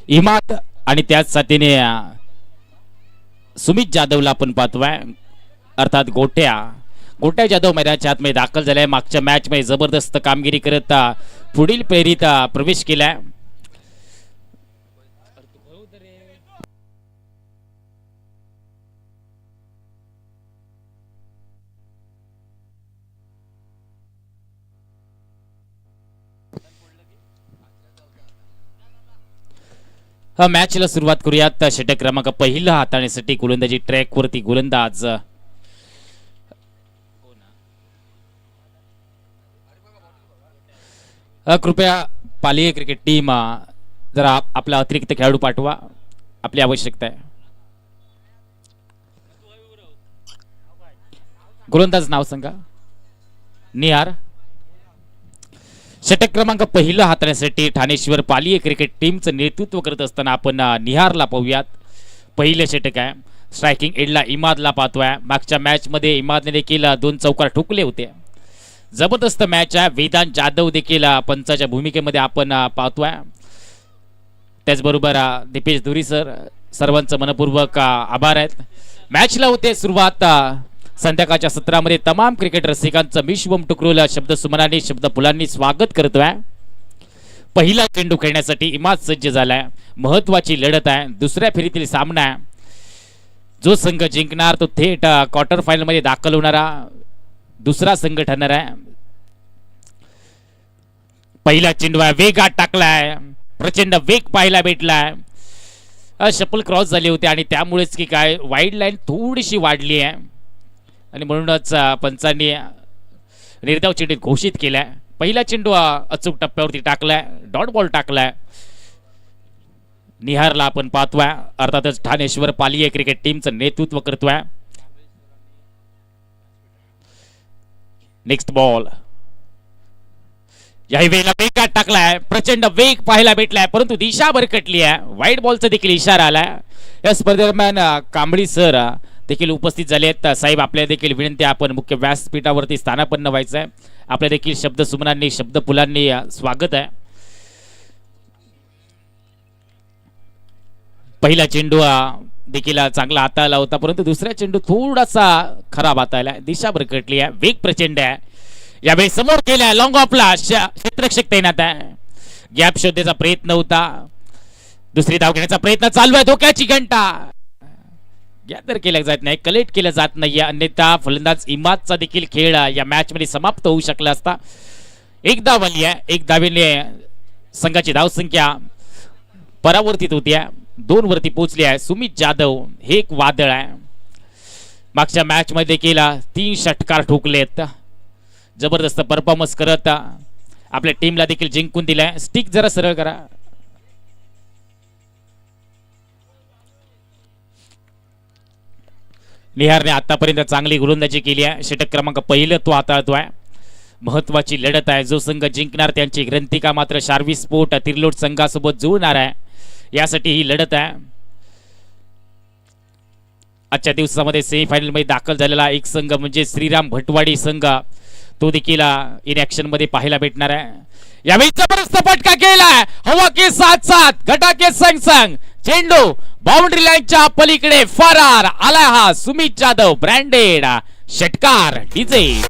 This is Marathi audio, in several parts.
इमाद आणि त्याच साथीने सुमित जाधवला आपण पाहतोय, अर्थात गोट्या गोट्या जाधव मैदानाच्या आतमध्ये दाखल झालाय. मागच्या मॅच मध्ये जबरदस्त कामगिरी करत पुढील फेरीत प्रवेश केलाय. हा मॅचला सुरुवात करूयात. षटक क्रमांक पहिला हाताळण्यासाठी गोलंदाजी ट्रॅक वरती गोलंदाज कृपया पालिये क्रिकेट टीम जरा आपला अतिरिक्त खेळाडू पाठवा, आपली आवश्यकता आहे. गोलंदाज नाव सांगा. निहार. षटक क्रमांक पहिला हाताळण्यासाठी ठाणेश्वर पालिये क्रिकेट टीमचं नेतृत्व करत असताना आपण निहारला पाहूयात. पहिलं षटक आहे. स्ट्रायकिंग एडला इमादला पाहतोय. मागच्या मॅच मध्ये इमादने देखील 2 चौकार ठोकले होते. जबरदस्त मॅच आहे. वेदांत जाधव देखील पंचाच्या भूमिकेमध्ये आपण पाहतोय. त्याचबरोबर दीपेश धुरी सर, सर्वांचं मनपूर्वक आभार आहेत. मॅचला होते सुरुवात. संध्याकाळच्या सत्रामध्ये तमाम क्रिकेट रसिकांचं विश्वम टुकरोल शब्द सुमनाने शब्द फुलांनी स्वागत करतोय. पहिला चेंडू खेळण्यासाठी इमाद सज्ज झालाय. महत्वाची लढत आहे. दुसऱ्या फेरीतील सामना आहे. जो संघ जिंकणार तो थेट क्वार्टर फायनल मध्ये दाखल होणारा दुसरा संघ ठरणार आहे. पहिला चेंडू आहे, वेगात टाकलाय. प्रचंड वेग पाहायला भेटलाय. शपल क्रॉस झाले होते आणि त्यामुळेच की काय वाईड लाईन थोडीशी वाढली आहे आणि म्हणूनच पंचांनी निर्धाव चेंडू घोषित केलाय. पहिला चेंडू अचूक टप्प्यावरती टाकलाय. डॉट बॉल टाकलाय. निहारला आपण पाहतोय. अर्थातच ठाणेश्वर पालिये क्रिकेट टीमचं नेतृत्व करतोय. Next ball. याही वेळेला वेगात टाकलाय. प्रचंड वेग पाहायला भेटलाय परंतु दिशा भरकटली आहे. व्हाईट बॉलचा देखील इशारा आलाय. या स्पर्धेदरम्यान कांबळी सर देखील उपस्थित झाले आहेत. साहेब, आपल्याला देखील विनंती, आपण मुख्य व्यासपीठावरती स्थानापन्न व्हायचं आहे. आपल्या देखील शब्द सुमनांनी शब्द फुलांनी स्वागत आहे. पहिला चेंडू देखील चांगला हाताळला होता परंतु दुसरा चेंडू थोडासा खराब हाताळला. दिशा भरकटली आहे. वेग प्रचंड आहे. यावेळी समोर केलाय. लॉंग ऑफला क्षेत्ररक्षक तैनात आहे. गॅप शोधण्याचा प्रयत्न होता. दुसरी धाव घेण्याचा प्रयत्न चालू आहे. धोक्याची घंटा गॅदर केल्या जात नाही, कलेक्ट केलं जात नाहीये. अन्यथा फलंदाज इमादचा देखील खेळ या मॅच मध्ये समाप्त होऊ शकला असता. एक धाव आली आहे. एक धावेने संघाची धावसंख्या परावर्तित होती आहे. 2 वरती पोहोचली आहे. सुमित जाधव हे एक वादळ आहे. मागच्या मॅच मध्ये देखील 3 षटकार ठोकलेत. जबरदस्त परफॉर्मन्स करत आपल्या टीमला देखील जिंकून दिलाय. स्टिक जरा सरळ करा. निहारने आतापर्यंत चांगली गोलंदाजी केली आहे. षटक क्रमांक पहिलं तो हाताळतोय. महत्वाची लढत आहे. जो संघ जिंकणार त्यांची ग्रंथिका मात्र शार्वी स्पोर्ट तिरलोट संघासोबत जुळणार आहे. यासाठी ही लढत आहे. आजच्या दिवसामध्ये सेमीफायनल मध्ये दाखल झालेला एक संघ म्हणजे श्रीराम भटवाडी संघ, तो देखील इन ऍक्शन मध्ये पाहायला भेटणार आहे. यावेळी जबरदस्त फटका केलाय. हवा के साथ साथ घटा के संग संग चेंडू बाउंड्री लाईनच्या पलीकडे फरार आलाय. हा सुमित जाधव ब्रँडेड षटकार डीजे.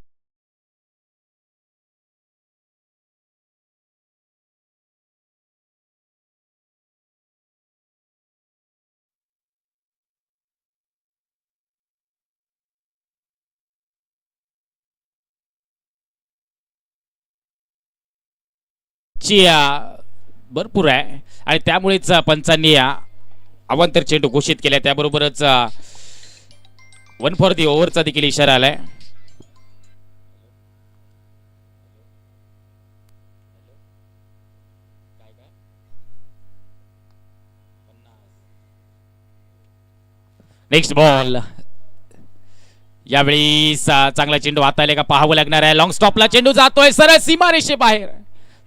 भरपूर आहे आणि त्यामुळेच पंचांनी अवांतर चेंडू घोषित केला. त्याबरोबरच 1 फॉर दी ओव्हरचा देखील इशारा आलाय. Next ball. यावेळी चांगला चेंडू हाताळले का पाहावं लागणार आहे. लॉंग स्टॉपला चेंडू जातोय सरळ सीमारेषे बाहेर.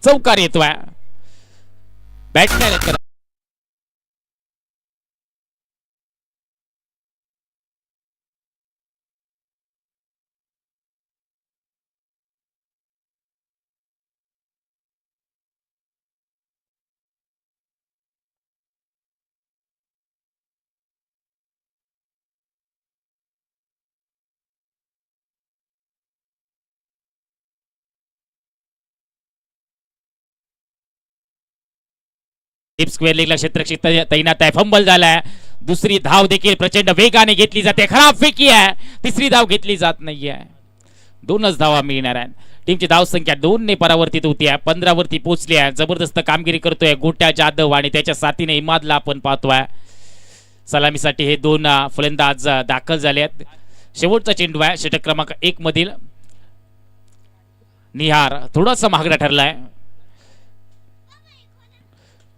चौकार येतोय. बॅट्समॅन टिप स्क्वेअर लेगला क्षेत्ररक्षक तैनात आहे. फंबल झालाय. दुसरी धाव देखील प्रचंड वेगाने घेतली जाते. खराब फेकी आहे. तिसरी धाव घेतली जात नाहीये. 2च धावा मिळणार आहेत. टीमची धाव संख्या 2 ने परावर्तित होती आहे. 15 वरती पोहोचली आहे. जबरदस्त कामगिरी करतोय गोट्या जाधव आणि त्याच्या साथीने इमादला आपण पाहतोय. सलामीसाठी हे 2 फलंदाज दाखल झाले आहेत. शेवटचा चेंडू आहे षटक क्रमांक 1 मधील. निहार थोडासा महागडा ठरलाय.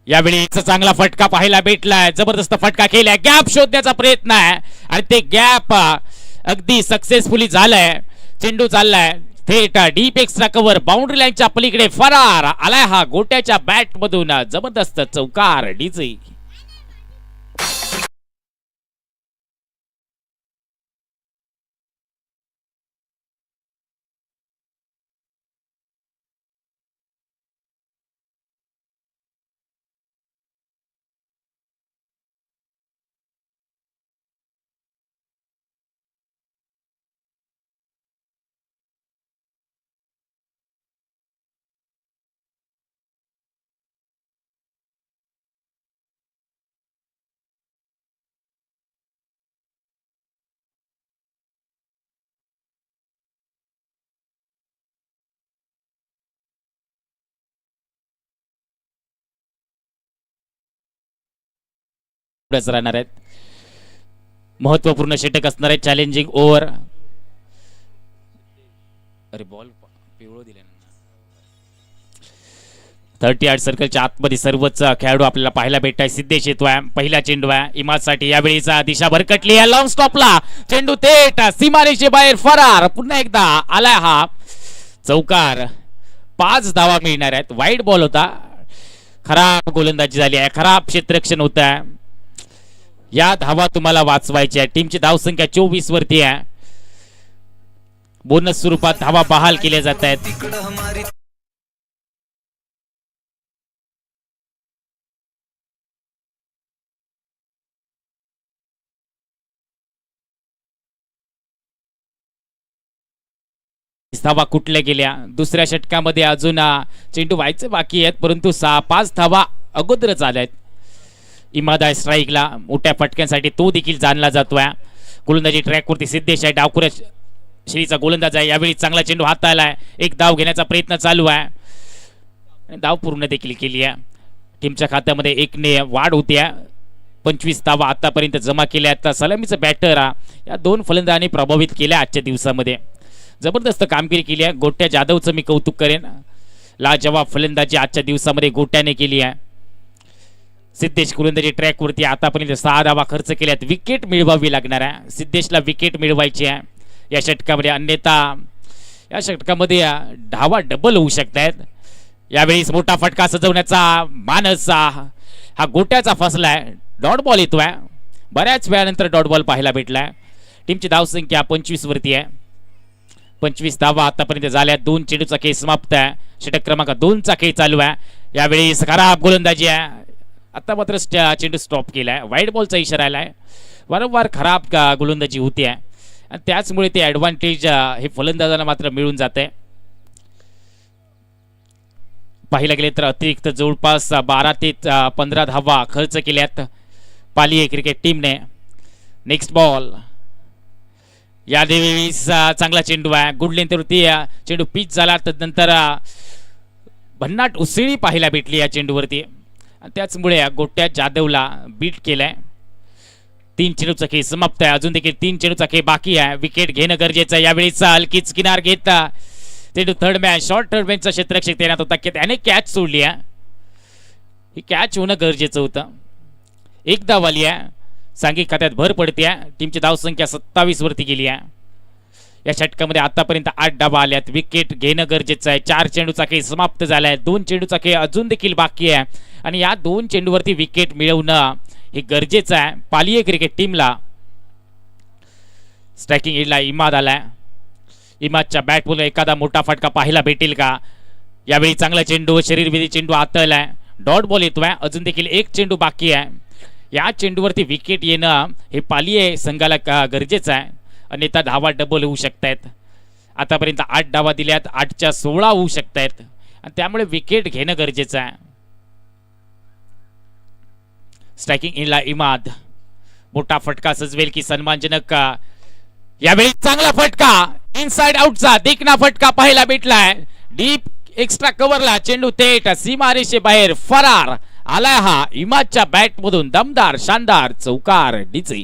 यावेळी चांगला फटका पाहायला भेटलाय. जबरदस्त फटका केलाय. गॅप शोधण्याचा प्रयत्न आहे आणि ते गॅप अगदी सक्सेसफुली झालाय. चेंडू चाललाय थेट डीप एक्स्ट्रा कव्हर बाउंड्री लाईनच्या पलीकडे फरार आलाय हा गोट्याच्या बॅट मधून. जबरदस्त चौकार डीजे. राहणार आहेत. महत्वपूर्ण षटक असणार आहे. Challenging over. अरे बॉल पिवळो दिले. 30 यार्ड सर्कलच्या आतमध्ये सर्वच खेळाडू आपल्याला पाहायला भेटताय. सिद्धेश येतोय. पहिला चेंडू आहे इमादसाठी. यावेळीचा दिशा भरकटली आहे. लॉंग स्टॉपला चेंडू थेट सीमारेषे बाहेर फरार. पुन्हा एकदा आलाय हा चौकार. 5 धावा मिळणार आहेत. वाईड बॉल होता. खराब गोलंदाजी झाली आहे. खराब क्षेत्ररक्षण होत आहे. या धावा तुम्हाला वाचवायच्या. टीमची धावसंख्या 24 वरती आहे. बोनस स्वरूपात धावा बहाल केल्या जात आहेत. धावा कुठल्या गेल्या. दुसऱ्या षटकामध्ये अजून चेंडू व्हायचे बाकी आहेत परंतु 5 धावा अगोदरच आल्यात. इमाद आहे स्ट्राईकला. मोठ्या फटक्यांसाठी तो देखील जाणला जातोय. गोलंदाजी ट्रॅकवरती सिद्धेश आहे. डावखुऱ्या श्रीचा गोलंदाज आहे. यावेळी चांगला चेंडू हाताला आहे. एक धाव घेण्याचा प्रयत्न चालू आहे. धाव पूर्ण देखील केली आहे. टीमच्या खात्यामध्ये 1 ने वाढ होती आहे. 25 धावा आतापर्यंत जमा केल्या आहेत. सलामीचा बॅटर या 2 फलंदाजांनी प्रभावित केल्या आजच्या दिवसामध्ये. जबरदस्त कामगिरी केली आहे. गोट्या जाधवचं मी कौतुक करेन. लाजवाब फलंदाजी आजच्या दिवसामध्ये गोट्याने केली आहे. सिद्धेश गोलंदाजी ट्रॅकवरती आतापर्यंत 6 धावा खर्च केल्यात. विकेट मिळवावी लागणार आहे. सिद्धेशला विकेट मिळवायची आहे या षटकामध्ये. अन्यथा या षटकामध्ये धावा डबल होऊ शकतात. यावेळी मोठा फटका सजवण्याचा मानस हा गोट्याचा फसलाय. डॉट बॉल येतोय. बऱ्याच वेळानंतर डॉट बॉल पाहायला भेटलाय. टीमची धावसंख्या 25 वरती आहे. 25 धावा आतापर्यंत झाल्या. 2 चेंडूचा खेळ समाप्त आहे. षटक क्रमांक 2 चा खेळ चालू आहे. यावेळी खराब गोलंदाजी आहे. आता मात्र चेंडू स्टॉप केलाय. वाईड बॉलचा इशारा आलाय. वारंवार खराब गोलंदाजी होती आहे आणि त्याचमुळे ते ऍडव्हान्टेज हे फलंदाजांना मात्र मिळून जाते. पाहिलं गेले तर अतिरिक्त जवळपास 12 ते 15 धावा खर्च केल्यात पालिये क्रिकेट टीमने. Next ball. या देवीस चांगला चेंडू आहे. गुड लेंथवरती चेंडू पिच झाला. तदनंतर भन्नाट उसळी पाहायला भेटली या चेंडूवरती. त्याचमुळे गोट्या जाधवला बीट केलाय. 3 चेंडूचा खेळ समाप्त आहे. अजून देखील 3 चेंडूचा खेळ बाकी आहे. विकेट घेणं गरजेचं आहे. यावेळी हलकीच किनार घेता चेंडू थर्ड मॅन शॉर्ट थर्ड मॅनचा क्षेत्ररक्षक तैनात होता. त्याने कॅच सोडली आहे. ही कॅच होणं गरजेचं होतं. 1 धाव आली आहे. सांघिक खात्यात भर पडते. टीमची धावसंख्या 27 वरती गेली आहे. या षटकामध्ये आतापर्यंत 8 धावा आल्यात. विकेट घेणं गरजेचं आहे. 4 चेंडूचा खेळ समाप्त झालाय. 2 चेंडूचा खेळ अजून देखील बाकी आहे आणि या 2 चेंडूवरती विकेट मिळवणं हे गरजेचं आहे पालिये क्रिकेट टीमला. स्ट्रायकिंग एंडला इमाद आलाय. इमादच्या बॅटबॉल एखादा मोठा फटका पाहायला भेटेल का. यावेळी चांगला चेंडू शरीरविधी चेंडू आतलाय. डॉट बॉल येतोय. अजून देखील 1 चेंडू बाकी आहे. या चेंडूवरती विकेट येणं हे पालिये संघाला गरजेचं आहे. अन्यथा धावा डबल होऊ शकतायत. आतापर्यंत 8 धावा दिल्यात. 8च्या 16 होऊ शकतायत आणि त्यामुळे विकेट घेणं गरजेचं आहे. स्ट्रायकिंग इनला इमाद. मोठा फटका सजवेल की सन्मानजनक. यावेळी चांगला फटका इनसाइड आउटचा देखना फटका पाहायला भेटलाय. डीप एक्स्ट्रा कव्हरला चेंडू थेट सीमारेषे बाहेर फरार आलाय. हा इमादच्या बॅट मधून दमदार शानदार चौकार डीजे.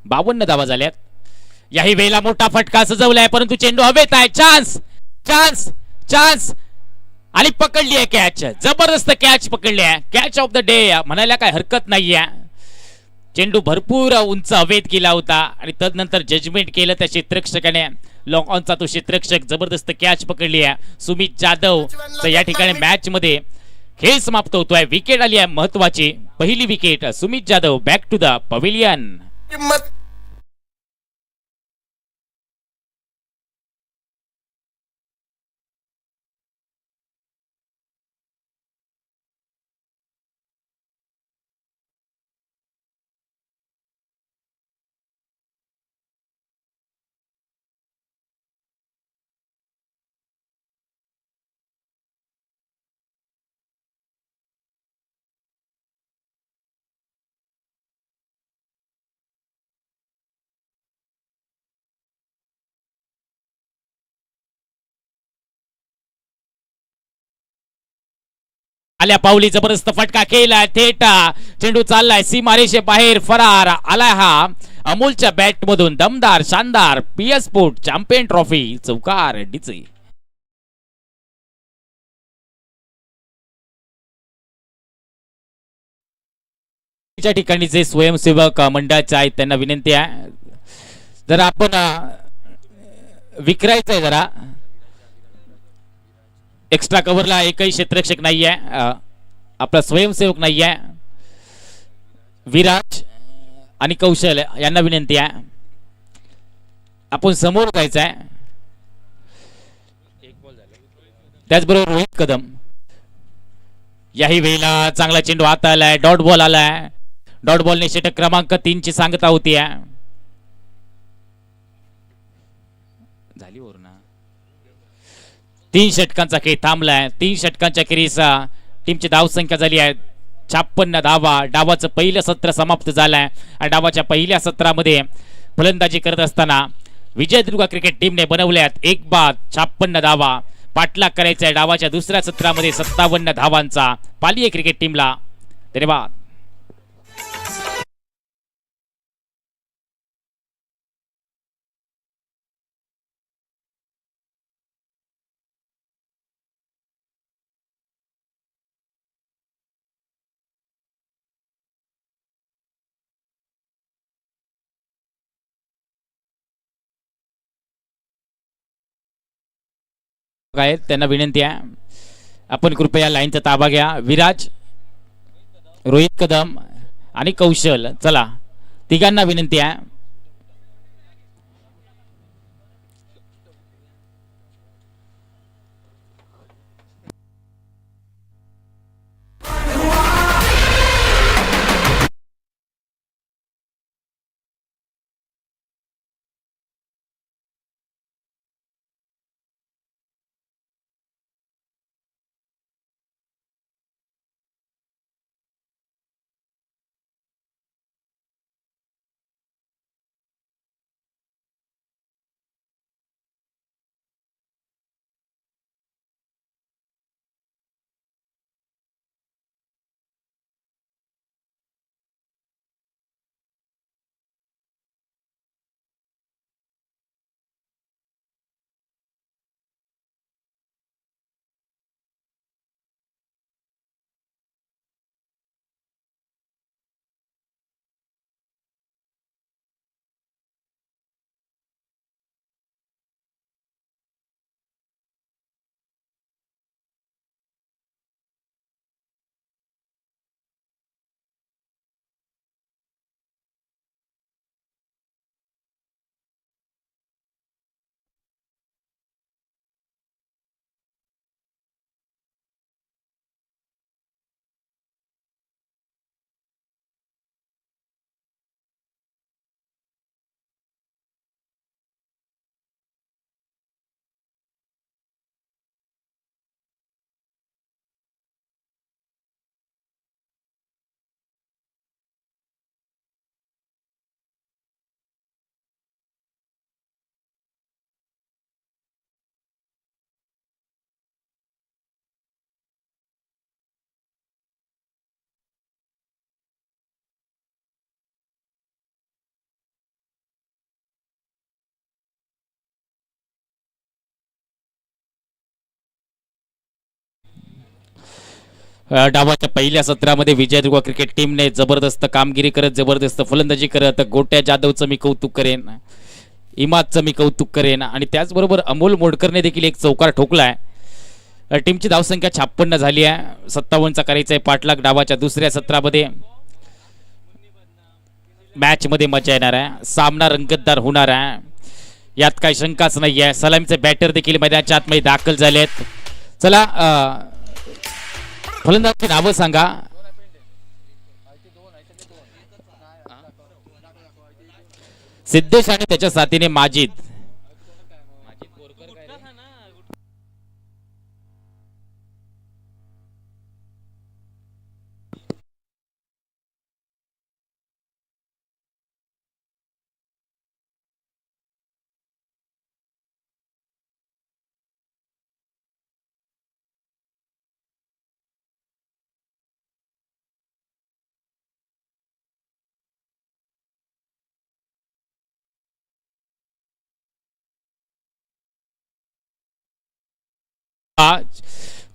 बावन्न धावा झाल्यात. याही वेळेला मोठा फटका सजवलाय परंतु चेंडू हवेत आहे. चान्स चान्स चान्स आणि पकडली आहे कॅच. जबरदस्त कॅच पकडली आहे. कॅच ऑफ द डे म्हणायला काय हरकत नाहीये. चेंडू भरपूर उंच हवेत गेला होता आणि तदनंतर जजमेंट केलं त्या क्षेत्ररक्षकाने. लॉंग ऑनचा तो क्षेत्ररक्षक जबरदस्त कॅच पकडली आहे. सुमित जाधव या ठिकाणी मॅच मध्ये खेळ समाप्त होतोय. विकेट आली आहे महत्वाची. पहिली wicket Sumit Jadhav. Back to the pavilion. आल्या पावली जबरदस्त फटका केलाय. थेट चेंडू चाललाय सीमारेषे बाहेर फरार आलाय. हा अमोलच्या बॅट मधून दमदार शानदार. पीएस स्पोर्ट चॅम्पियन ट्रॉफी चौकार डीचे. त्या ठिकाणी जे स्वयंसेवक मंडळाचे आहेत त्यांना विनंती आहे जरा आपण विक्रायचंय जरा. एक्स्ट्रा कव्हरला एकही क्षेत्ररक्षक नाही आहे. आपला स्वयंसेवक नाही आहे. विराज आणि कौशल यांना विनंती आहे आपण समोर जायचं आहे. त्याचबरोबर रोहित कदम. याही वेळेला चांगला चेंडू हात आलाय. डॉट बॉल आलाय. डॉट बॉलने षटक क्रमांक 3 ची सांगता होती. झाली वरून 3 षटकांचा खेळ थांबलाय. 3 षटकांच्या खेळीस टीमची धावसंख्या झाली आहे 56 धावा. डावाचं पहिलं सत्र समाप्त झालंय आणि डावाच्या पहिल्या सत्रामध्ये फलंदाजी करत असताना विजयदुर्ग क्रिकेट टीमने बनवल्यात 1 बाद 56 धावा. पाठलाग करायचा आहे डावाच्या दुसऱ्या सत्रामध्ये 57 धावांचा. पालिये क्रिकेट टीमला धन्यवाद. आहेत त्यांना विनंती आहे आपण कृपया लाईनचा ताबा घ्या. विराज, रोहित कदम आणि कौशल, चला तिघांना विनंती आहे. डावाच्या पहिल्या सत्रामध्ये विजयदुर्ग क्रिकेट टीमने जबरदस्त कामगिरी करत, जबरदस्त फलंदाजी करत गोट्या जाधवचं मी कौतुक करेन, इमादचं मी कौतुक करेन आणि त्याचबरोबर अमोल मोडकरने देखील एक चौकार ठोकलाय. टीमची धावसंख्या 56 झाली आहे. 57चा करायचा आहे पाठलाग. डावाच्या दुसऱ्या सत्रामध्ये मॅच मध्ये मजा येणार आहे. सामना रंगतदार होणार आहे, यात काही शंकाच नाही आहे. सलामीचे बॅटर देखील मैदानाच्या आतमध्ये दाखल झालेत. चला फलंदाजाची नावं सांगा. सिद्धेश आणि त्याच्या साथीने माजिद.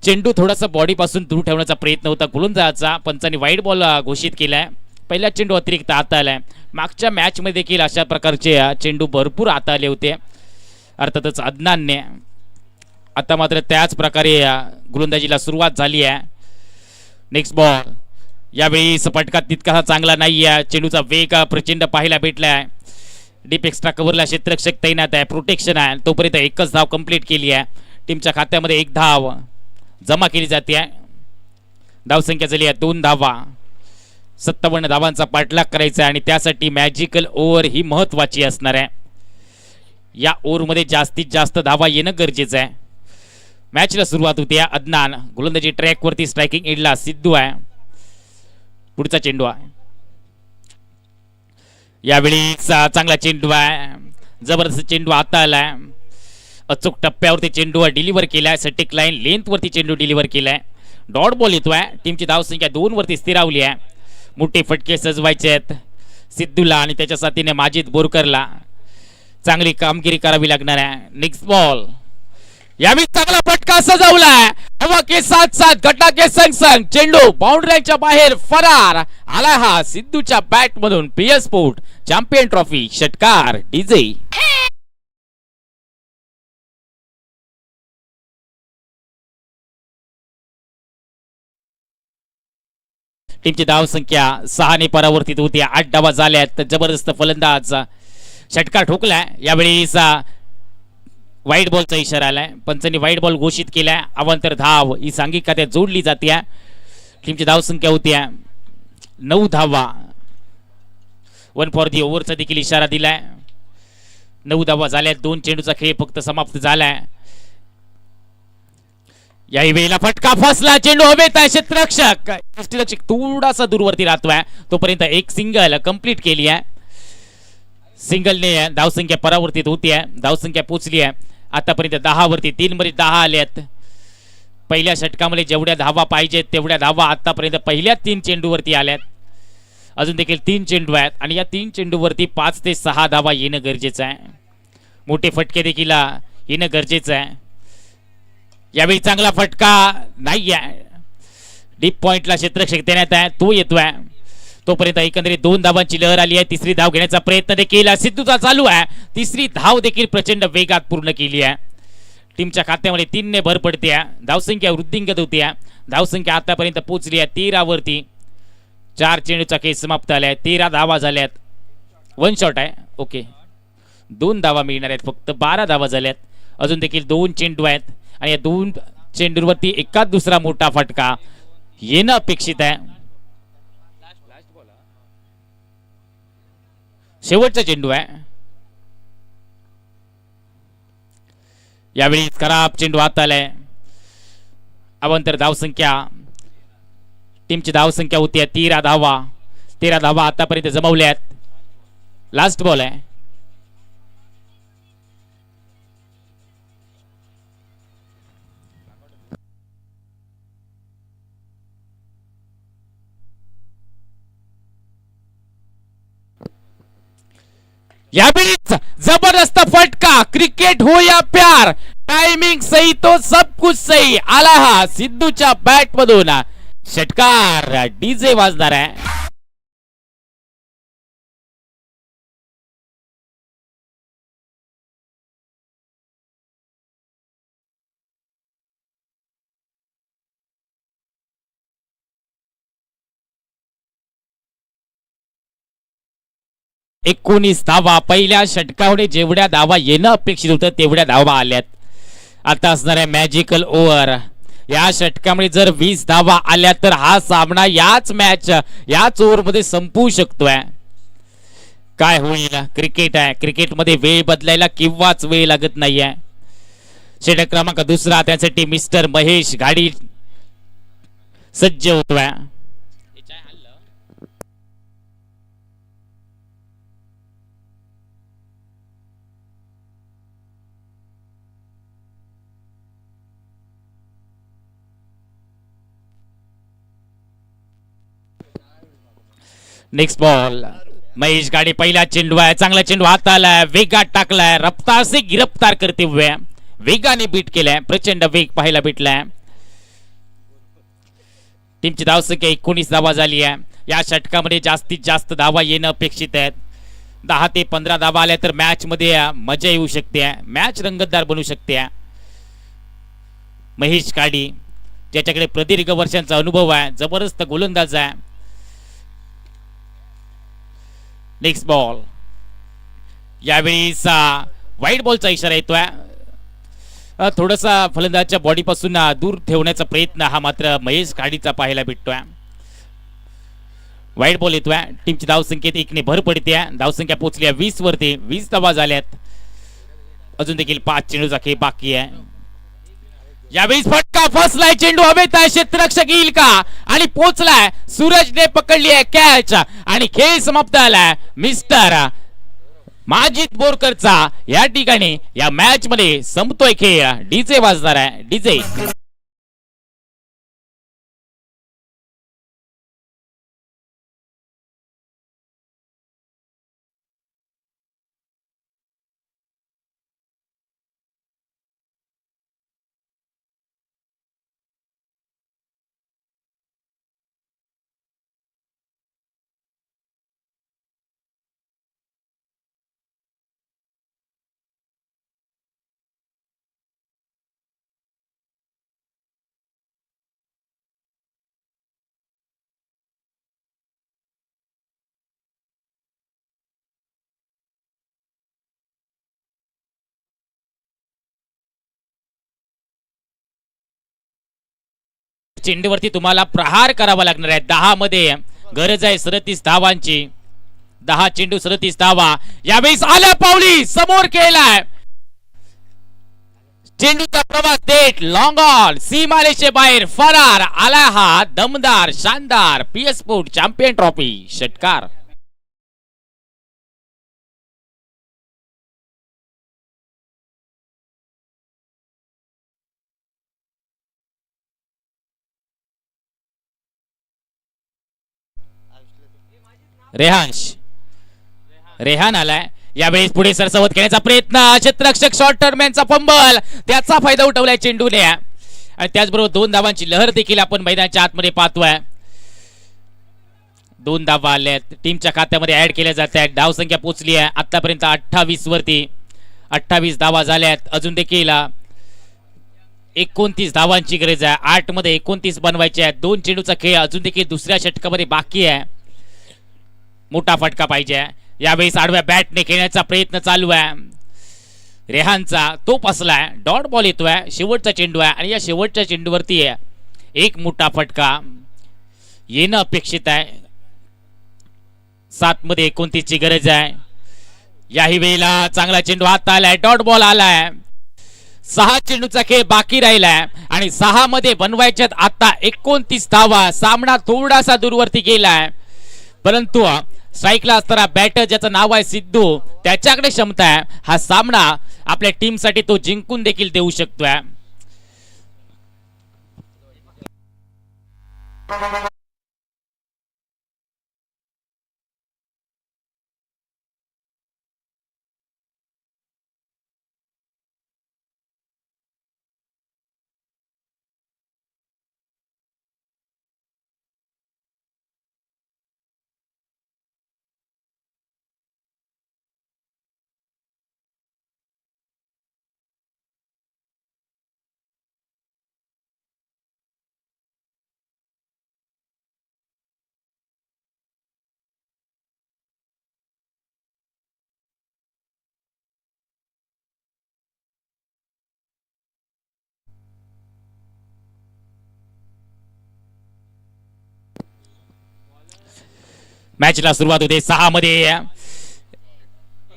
चेंडू थोडासा बॉडी पासून दूर ठेवण्याचा प्रयत्न होता गोलंदाजाचा. पंचांनी वाईड बॉल घोषित केलाय. पहिला चेंडू अतिरिक्त आता आलाय. मागच्या मॅच मध्ये देखील अशा प्रकारचे चेंडू भरपूर आता आले होते अर्थातच अदनानने. आता मात्र त्याच प्रकारे गोलंदाजीला सुरुवात झाली आहे. नेक्स्ट बॉल यावेळी फटका तितका चांगला नाही आहे. चेंडूचा वेग प्रचंड पाहायला भेटलाय. डीप एक्स्ट्रा कव्हरला क्षेत्ररक्षक तैनात आहे, प्रोटेक्शन आहे. तोपर्यंत एकच धाव कंप्लीट केली आहे. टीमच्या खात्यामध्ये एक धाव जमा केली जाते. धावसंख्या झाली आहे 2 धावा. 57 धावांचा पाठलाग करायचा आणि त्यासाठी मॅजिकल ओव्हर ही महत्वाची असणार आहे. या ओव्हरमध्ये जास्तीत जास्त धावा येणं गरजेचं आहे. मॅचला सुरुवात होते. अदनान गोलंदाजी ट्रॅक वरती, स्ट्रायकिंग एंडला सिद्धू आहे. पुढचा चेंडू आहे. यावेळी चांगला चेंडू आहे. जबरदस्त चेंडू आता आलाय. अचूक टप्प्यावरती चेंडू डिलिव्हर केलाय. सटिक लाईन लेंथ वरती चेंडू डिलिव्हर केलाय. डॉट बॉल येतोय. टीमची धावसंख्या 2 वरती स्थिरावली आहे. मोठे फटके सजवायचे आहेत सिद्धूला आणि त्याच्या साथीने माजिद बोरकरला. चांगली कामगिरी करावी लागणार आहे. नेक्स्ट बॉल यावेळी चांगला फटका सजवलाय. हवा के साथ साथ घटा के संग संग चेंडू बाउंड्रीच्या बाहेर फरार आला. हा सिद्धूच्या बॅट मधून PS स्पोर्ट चॅम्पियन ट्रॉफी षटकार डीजे. टीमची धाव संख्या 6 परावर्तित होती. 8 धावा झाल्यात. जबरदस्त फलंदाज षटकार ठोकलाय. यावेळी वाईट बॉलचा इशारा आलाय. पंचांनी वाईट बॉल घोषित केलाय. अवांतर धाव ही सांघिक खात्यात जोडली जाते. टीमची धाव संख्या होती 9 धावा. 1 फॉर दी ओव्हरचा देखील इशारा दिलाय. 9 धावा झाल्यात. 2 चेंडूचा खेळ फक्त समाप्त झालाय. याही वेळेला फटका फसला. चेंडू हवेत आहे. क्षेत्ररक्षक थोडासा दूरवरती राहतोय. तोपर्यंत एक सिंगल कंप्लीट केली आहे. सिंगलने धावसंख्या परावर्तित होती आहे. धावसंख्या पोचली आहे आतापर्यंत 10 वरती. 3 मध्ये 10 आल्यात. पहिल्या षटकामध्ये जेवढ्या धावा पाहिजेत तेवढ्या धावा आतापर्यंत पहिल्या 3 चेंडूवरती आल्यात. अजून देखील 3 चेंडू आहेत आणि या 3 चेंडूवरती 5 ते 6 धावा येणं गरजेचं आहे. मोठे फटके देखील येणं गरजेचं आहे. यावेळी चांगला फटका नाही आहे. डीप पॉइंटला क्षेत्ररक्षक देण्यात आहे. तो येतोय. तोपर्यंत एकंदरीत 2 धावांची लहर आली आहे. तिसरी धाव घेण्याचा प्रयत्न देखील सिद्धूचा चालू आहे. तिसरी धाव देखील प्रचंड वेगात पूर्ण केली आहे. टीमच्या खात्यामध्ये 3 ने भर पडते. धावसंख्या वृद्धिंगत होती. धावसंख्या आतापर्यंत पोहोचली आहे 13 वरती. 4 चेंडूचा खेळ समाप्त झालाय. 13 धावा झाल्यात. 1 शॉट आहे. ओके, 2 धावा मिळणार आहेत. फक्त 12 धावा झाल्यात. अजून देखील 2 चेंडू आहेत आणि या 2 चेंडूवरती एकाच दुसरा मोठा फटका येणं अपेक्षित आहे. शेवटचा चेंडू आहे. यावेळी खराब चेंडू हात आलाय. अवांतर धावसंख्या टीमची धावसंख्या होती 13 धावा. 13 धावा आतापर्यंत जमवल्यात. लास्ट बॉल आहे. यावेळी जबरदस्त फटका. क्रिकेट हो या प्यार. टायमिंग सही तो सब कुछ सही. आला हा सिद्धूच्या बॅट मधून षटकार. डीजे वाजणार आहे. एकोणीस धावा. पहिल्या षटकामध्ये जेवढ्या धावा येणं अपेक्षित होतं तेवढ्या धावा आल्यात. आता असणार आहे मॅजिकल ओव्हर. या षटकामध्ये जर 20 धावा आल्या तर हा सामना याच ओव्हरमध्ये संपू शकतोय. काय होईल? क्रिकेट आहे. क्रिकेटमध्ये वेळ बदलायला किंवाच वेळ लागत नाहीये. षटक क्रमांक 2 त्यासाठी मिस्टर महेश गाडी सज्ज होतोय. Next ball. महेश गाडी पहिला चेंडू आहे. चांगला चेंडू हात आलाय. वेगात टाकलाय. रफ्तार से गिरफ्तार करते हुए वेगाने बीट केलाय. प्रचंड वेग पाहायला भेटलाय. टीमची धावसंख्या 19 धावा झाली आहे. या षटकामध्ये जास्तीत जास्त धावा येणं अपेक्षित आहेत. 10 ते 15 धावा आल्या तर मॅच मध्ये मजा येऊ शकते. मॅच रंगतदार बनू शकते. महेश काडी ज्याच्याकडे प्रदीर्घ वर्षांचा अनुभव आहे. जबरदस्त गोलंदाज आहे. Next ball. यावेळी वाईट बॉलचा इशारा येतोय. थोडासा फलंदाजच्या बॉडीपासून दूर ठेवण्याचा प्रयत्न हा मात्र महेश काडीचा पाहायला भेटतोय. वाईट बॉल येतोय. टीमची धावसंख्येत 1 ने भर पडते. धावसंख्या पोहोचली 20 वरती. 20 धावा झाल्यात. अजून देखील 5 चेंडूचा खेळ बाकी आहे. यावेळी फटका फसलाय. चेंडू हवेत आहे. क्षेत्ररक्षक येईल का? आणि पोहोचलाय. सूरजने पकडली आहे कॅच आणि खेळ समाप्त झालाय. मिस्टर माजिद बोरकरचा या ठिकाणी या मॅच मध्ये संपतोय खेळ. डीजे वाजणार आहे. डीजे. चेंडूवरती तुम्हाला प्रहार करावा लागणार आहे. 10 मध्ये गरज आहे 37 धावांची. 10 चेंडू 37 धावा. यावेळेस आल्या पावली समोर केलाय. चेंडूचा प्रवास थेट लॉंग ऑन सीमारेषे बाहेर फरार. आला हा दमदार शानदार PS स्पोर्ट चॅम्पियन ट्रॉफी षटकार. रेहान आलाय. यावेळेस पुढे सरसवत खेळण्याचा प्रयत्न. क्षेत्ररक्षक शॉर्ट टर्मॅनचा फंबल. त्याचा फायदा उठवलाय चेंडूने आणि त्याचबरोबर 2 धावांची लहर देखील आपण मैदानाच्या आतमध्ये पाहतोय. 2 धावा आल्यात टीमच्या खात्यामध्ये ऍड केल्या जात आहेत. धाव संख्या पोहोचली आहे आतापर्यंत 28 वरती. 28 धावा झाल्यात. अजून देखील 29 धावांची गरज आहे. 8 मध्ये 29 बनवायचे आहेत. 2 चेंडूचा खेळ अजून देखील दुसऱ्या षटकामध्ये बाकी आहे. मोठा फटका पाहिजे. यावेळेस आडव्या बॅटने खेळण्याचा प्रयत्न चालू आहे रेहानचा. तो फसलाय. डॉट बॉल येतोय. शेवटचा चेंडू आहे आणि या शेवटच्या चेंडूवरती एक मोठा फटका येणं अपेक्षित आहे. 7 मध्ये 29 ची गरज आहे. याही वेळेला चांगला चेंडू हात आलाय. डॉट बॉल आलाय. 6 चेंडूचा खेळ बाकी राहिलाय आणि 6 मध्ये बनवायच्यात आता 29 धावा. सामना थोडासा दूरवरती गेलाय परंतु स्ट्राईकला असताना बॅटर ज्याचं नाव आहे सिद्धू त्याच्याकडे क्षमता आहे. हा सामना आपल्या टीम साठी तो जिंकून देखील देऊ शकतोय. मॅचला सुरुवात होते. 6 मध्ये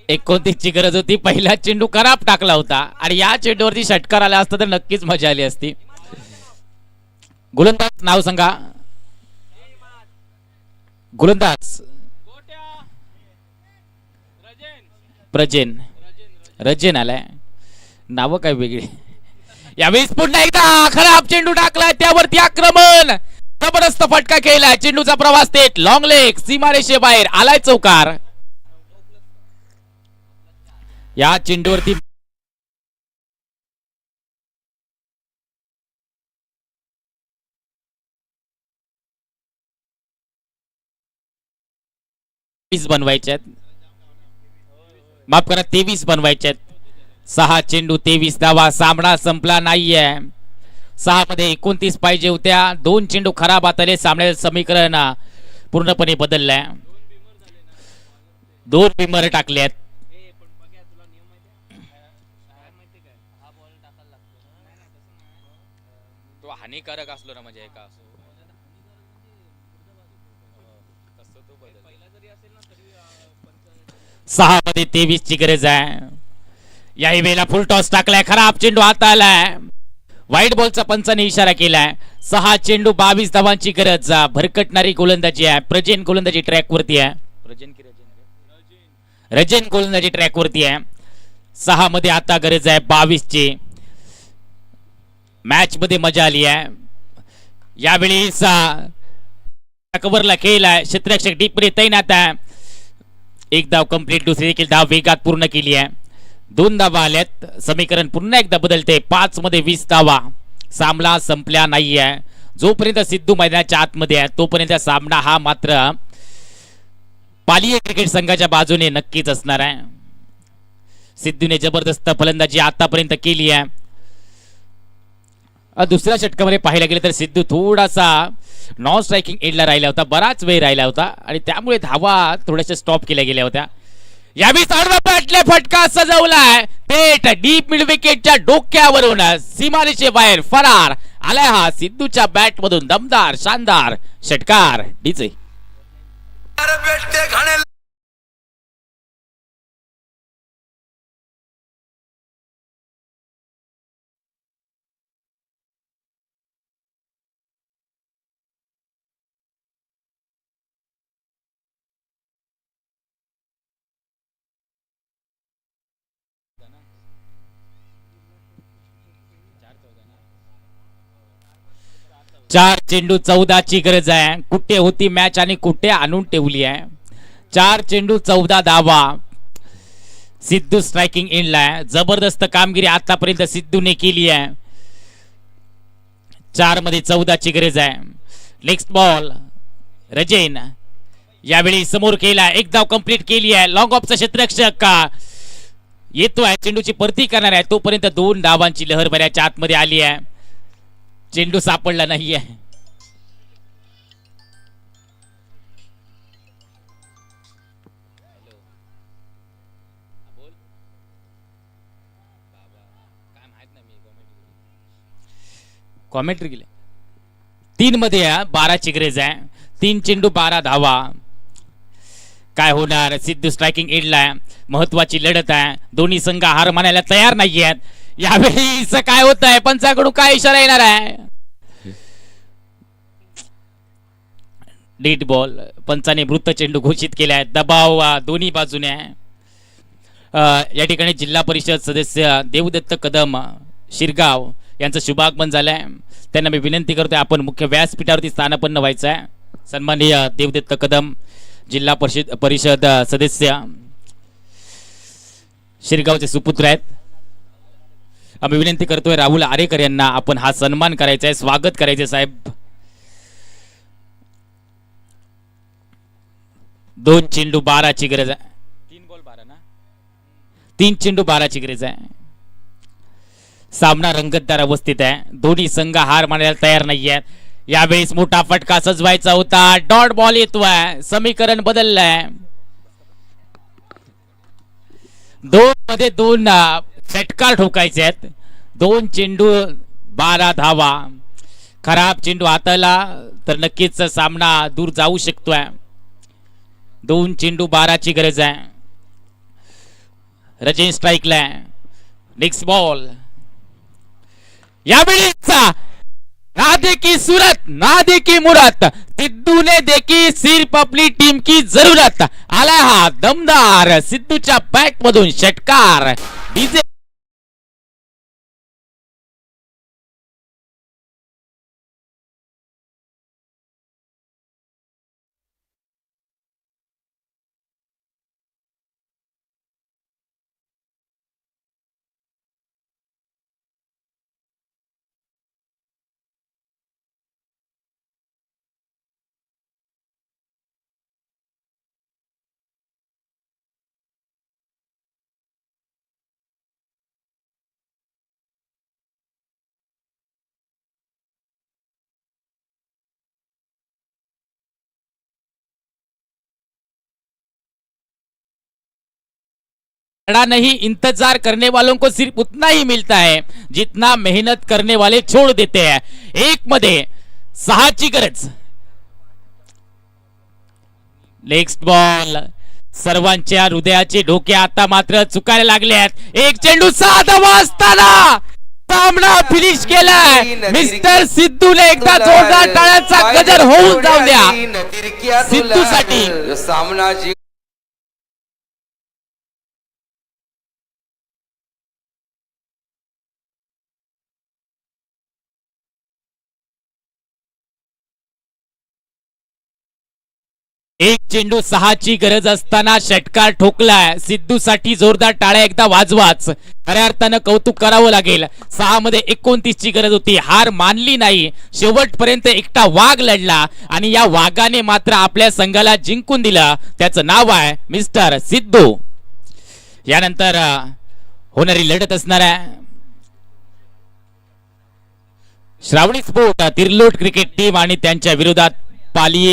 29 ची गरज होती. पहिला चेंडू खराब टाकला होता आणि या चेंडूवरती षटकार आला असता तर नक्कीच मजा आली असती. गोलंदाज नाव सांगा. गोलंदाज रजेन आलाय. नाव काय वेगळी. यावेळेस पुन्हा एकदा खराब चेंडू टाकलाय. त्यावरती आक्रमण. जबरदस्त फटका खेळलाय. चेंडूचा प्रवास थेट लॉंग लेग सीमारेषे बाहेर आलाय. चौकार. या चेंडूवरती बनवायच्यात. माफ करा 23 बनवायच्यात. 6 चेंडू 23 धावा. सामना संपला नाहीये. 6 मध्ये 29 पाहिजे होत्या. 2 चेंडू खराब आले. सामन्याचं समीकरण पूर्णपणे बदललंय. 2 बिमर टाकलेत. तो हानिकारक असलो ना म्हणजे एका 6 मध्ये 23 ची गरज आहे. याही वेळेला फुल टॉस टाकलाय. खराब चेंडू हात आलाय. व्हाईट बॉलचा पंचाने इशारा केलाय. 6 चेंडू 22 धावांची गरज. भरकटणारी गोलंदाजी आहे. प्रजेन गोलंदाजी ट्रॅक वरती आहे. रजेन गोलंदाजी ट्रॅक वरती आहे. 6 मध्ये आता गरज आहे 22 ची. मॅच मध्ये मजा आली आहे. यावेळी कव्हरला खेळ आहे. क्षेत्ररक्षक डीपमध्ये तैनात आहे. एक धाव कंप्लीट. दुसरी देखील धाव वेगात पूर्ण केली आहे. 2 धावा आल्यात. समीकरण पुन्हा एकदा बदलते. 5 मध्ये 20 धावा. सामना संपला नाहीये. जोपर्यंत सिद्धू मैदानाच्या आतमध्ये आहे तोपर्यंत सामना हा मात्र पालिये क्रिकेट संघाच्या बाजूने नक्कीच असणार आहे. सिद्धूने जबरदस्त फलंदाजी आतापर्यंत केली आहे. दुसऱ्या षटकामध्ये पाहायला गेलं तर सिद्धू थोडासा नॉन स्ट्रायकिंग एंडला राहिला होता. बराच वेळ राहिला होता आणि त्यामुळे धावा थोड्याशा स्टॉप केल्या गेल्या होत्या. यावेळी आडवा बॅटने फटका सजवलाय. थेट डीप मिड विकेटच्या डोक्यावरून सीमारेषे बाहेर फरार. आलाय हा सिद्धूच्या बॅट मधून दमदार शानदार षटकार. डीजे चार चेंडू 14 ची गरज आहे. कुठे होती मॅच आणि कुठे आणून ठेवली आहे. 4 चेंडू 14 धावा. सिद्धू स्ट्रायकिंग एंडला आहे. जबरदस्त कामगिरी आतापर्यंत सिद्धूने केली आहे. 4 मध्ये 14 ची गरज आहे. नेक्स्ट बॉल रजेन यावेळी समोर केला. एक धाव कंप्लीट केली आहे. लॉंग ऑफचा क्षेत्ररक्षक का येतोय चेंडूची परती करणार आहे. तोपर्यंत 2 धावांची लहर बऱ्याच्या आतमध्ये आली आहे. चेंडू सापडला नाहीये. कॉमेंट्री केले 3 मध्ये 12 ची गरज आहे. 3 चेंडू 12 धावा. काय होणार. सिद्धू स्ट्रायकिंग एंडला आहे. महत्वाची लढत आहे. दोन्ही संघ हार मानायला तयार नाही आहेत. यावेळी काय होत आहे. पंचाकडून काय इशारा येणार आहे. Date ball. पंचाने मृत चेंडू घोषित केलाय. दबाव दोन्ही बाजूने आहे. या ठिकाणी जिल्हा परिषद सदस्य देवदत्त कदम शिरगाव यांचं शुभागमन झालंय. त्यांना मी विनंती करतोय आपण मुख्य व्यासपीठावरती स्थानापन्न व्हायचं आहे. सन्माननीय देवदत्त कदम जिल्हा परिषद सदस्य शिरगावचे सुपुत्र आहेत. आम्ही विनंती करतोय राहुल आरेकर यांना आपण हा सन्मान करायचा आहे. स्वागत करायचे साहेब. 2 चेंडू 12 ची गरज आहे. 3 बॉल 12 ना. 3 चेंडू 12 ची गरज आहे. सामना रंगतदार अवस्थेत आहे. दोन्ही संघ हार मानायला तयार नाही आहेत. यावेळेस मोठा फटका सजवायचा होता. डॉट बॉल येतोय. समीकरण बदललंय. 2 मध्ये 2 षटकार ठोकायचे आहेत. 2 चेंडू 12 धावा. खराब चेंडू हाताला तर नक्कीच सामना दूर जाऊ शकतोय. 2 चेंडू 12 ची गरज आहे. रजेन स्ट्राइकला. Next ball. यावेळीचा ना देखी सूरत ना देखी मुरत. सिद्धू ने देखी सिर्फ अपनी टीम की जरूरत. आला हा दमदार सिद्धूच्या बॅट मधून षटकार. डीजे नहीं. इंतजार करने वालों को सिर्फ उतना ही मिलता है जितना मेहनत करने वाले छोड़ देते हैं. 1 मध्ये 6 ची गरज. Next ball. सर्वांच्या हृदयाचे ढोके आता मात्र चुकायला लागले आहेत. 1 चेंडू 6 धावा असताना सामना फिनिश केलाय. मिस्टर सिद्धूने एकदा जोरदार टाळ्यांचा गजर होऊन जाऊ द्या सिद्धूसाठी. सामना एक चेंडू 6 ची गरज असताना षटकार ठोकलाय. सिद्धू साठी जोरदार टाळ्या एकदा वाजवाच. खऱ्या अर्थानं कौतुक करावं लागेल. 6 मध्ये 29 ची गरज होती. हार मानली नाही. शेवटपर्यंत एकटा वाघ लढला आणि या वाघाने मात्र आपल्या संघाला जिंकून दिलं. त्याचं नाव आहे मिस्टर सिद्धू. यानंतर होणारी लढत असणार आहे श्रावणी स्पोर्ट तिरलोट क्रिकेट टीम आणि त्यांच्या विरोधात पाली